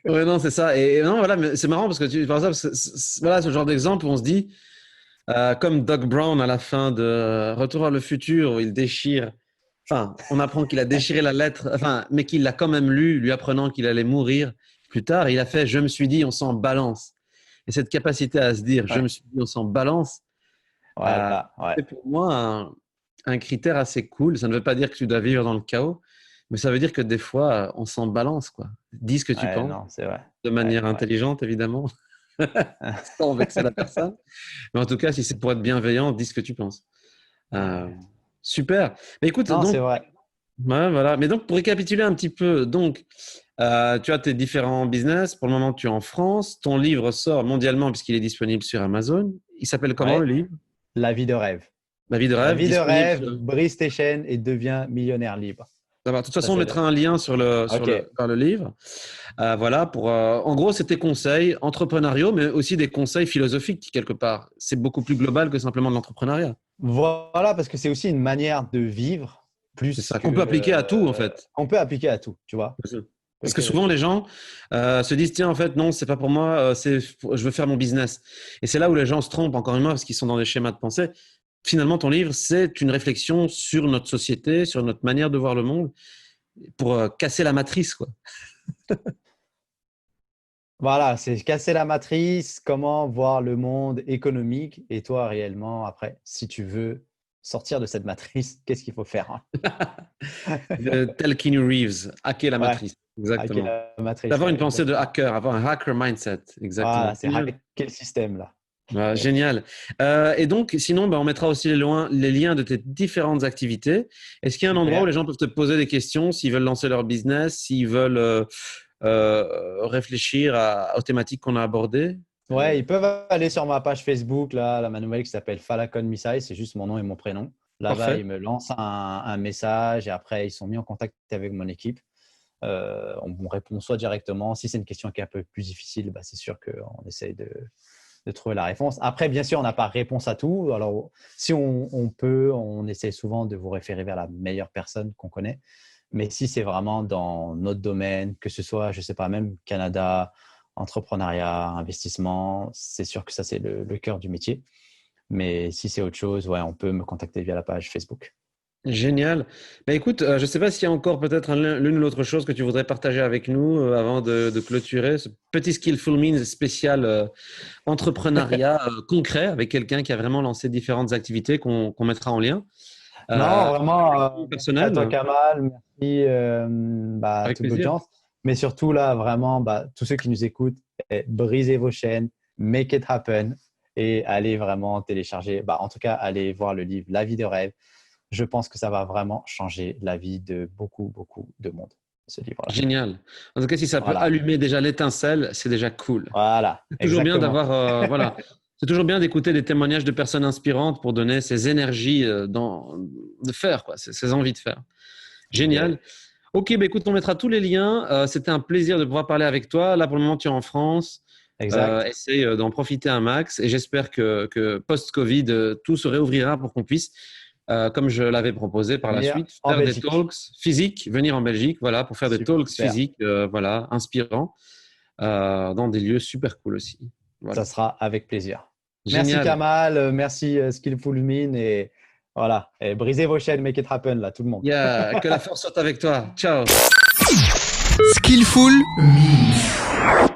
Ouais, non, c'est ça. Et non, voilà, mais c'est marrant parce que par exemple, voilà ce genre d'exemple où on se dit, comme Doc Brown à la fin de Retour vers le futur, où il déchire. Enfin, on apprend qu'il a déchiré la lettre, enfin, mais qu'il l'a quand même lu, lui apprenant qu'il allait mourir plus tard. Il a fait, je me suis dit, on s'en balance. Et cette capacité à se dire, je Ouais, me suis dit, on s'en balance, euh, voilà, ouais. c'est pour moi un critère assez cool. Ça ne veut pas dire que tu dois vivre dans le chaos, mais ça veut dire que des fois, on s'en balance, quoi. Dis ce que tu Ouais, penses, non, c'est vrai. de Ouais, manière ouais. intelligente, évidemment, sans vexer la personne. Mais en tout cas, si c'est pour être bienveillant, dis ce que tu penses. Euh, Ouais. super. Mais écoute, Non, c'est donc, vrai. ouais, voilà. Mais donc, pour récapituler un petit peu, donc, tu as tes différents business. Pour le moment, tu es en France. Ton livre sort mondialement puisqu'il est disponible sur Amazon. Il s'appelle comment le Ouais, livre? la vie de rêve. La vie de La rêve, vie de disponible rêve, sur. brise tes chaînes et deviens millionnaire libre. Ça va. De toute Ça, façon, on c'est mettra le. un lien Ok. vers le livre. Voilà. En gros, c'est tes conseils entrepreneuriaux, mais aussi des conseils philosophiques quelque part. C'est beaucoup plus global que simplement de l'entrepreneuriat. Voilà, parce que c'est aussi une manière de vivre C'est plus ça que qu'on peut appliquer à tout, en fait. qu'on peut appliquer à tout, tu vois. Parce que souvent, les gens se disent, tiens, en fait, non, c'est pas pour moi, je veux faire mon business. Et c'est là où les gens se trompent, encore une fois, parce qu'ils sont dans des schémas de pensée. Finalement, ton livre, c'est une réflexion sur notre société, sur notre manière de voir le monde, pour casser la matrice, quoi. Voilà, c'est casser la matrice, comment voir le monde économique et toi réellement après, si tu veux sortir de cette matrice, qu'est-ce qu'il faut faire, hein? Tel Keanu Reeves, hacker la Ouais, matrice. hacker Exactement. la matrice, D'avoir une ouais, pensée de exactement. hacker, avoir un hacker mindset. Voilà, Exactement. c'est Génial. hacker le système là. Ouais, génial. Et donc, sinon, on mettra aussi les liens de tes différentes activités. Est-ce qu'il y a un endroit où Super. les gens peuvent te poser des questions s'ils veulent lancer leur business, s'ils veulent réfléchir aux thématiques qu'on a abordées? Ouais, ils peuvent aller sur ma page Facebook, là, ma nouvelle qui s'appelle Falacon Misai, c'est juste mon nom et mon prénom. Là-bas, Parfait. ils me lancent un message et après, ils sont mis en contact avec mon équipe. On répond soit directement. Si c'est une question qui est un peu plus difficile, bah, c'est sûr qu'on essaye de trouver la réponse. Après, bien sûr, on n'a pas réponse à tout. Alors, si on peut, on essaie souvent de vous référer vers la meilleure personne qu'on connaît. Mais si c'est vraiment dans notre domaine, que ce soit, je ne sais pas, même Canada, entrepreneuriat, investissement, c'est sûr que ça, c'est le cœur du métier. Mais si c'est autre chose, ouais, on peut me contacter via la page Facebook. Génial. Bah, écoute, je ne sais pas s'il y a encore peut-être l'une ou l'autre chose que tu voudrais partager avec nous avant de clôturer ce petit Skillful Means spécial entrepreneuriat concret avec quelqu'un qui a vraiment lancé différentes activités qu'on mettra en lien. Non, vraiment, merci à personnel. toi, Kamal. Merci Avec toute plaisir. l'audience. Mais surtout, là, vraiment, tous ceux qui nous écoutent, brisez vos chaînes, make it happen et allez vraiment télécharger, en tout cas, allez voir le livre La vie de rêve. Je pense que ça va vraiment changer la vie de beaucoup, beaucoup de monde, ce livre-là. Génial. En tout cas, si ça peut Voilà. allumer déjà l'étincelle, c'est déjà cool. Voilà, C'est toujours bien exactement. d'avoir, voilà. C'est toujours bien d'écouter des témoignages de personnes inspirantes pour donner ces énergies de faire, quoi, ces envies de faire. Génial. Ok, écoute, on mettra tous les liens. C'était un plaisir de pouvoir parler avec toi. Là, pour le moment, tu es en France. Exact. Essaye d'en profiter un max et j'espère que post-Covid, tout se réouvrira pour qu'on puisse, comme je l'avais proposé par la Venir suite, en faire des Belgique. talks physiques, venir en Belgique, voilà, pour faire des talks Super. physiques, voilà, inspirants, dans des lieux super cool aussi. Voilà. Ça sera avec plaisir. Génial. Merci Kamal, merci Skillful Min et voilà, et brisez vos chaînes, make it happen là, tout le monde. Que la force soit avec toi. Ciao. Skillful Means.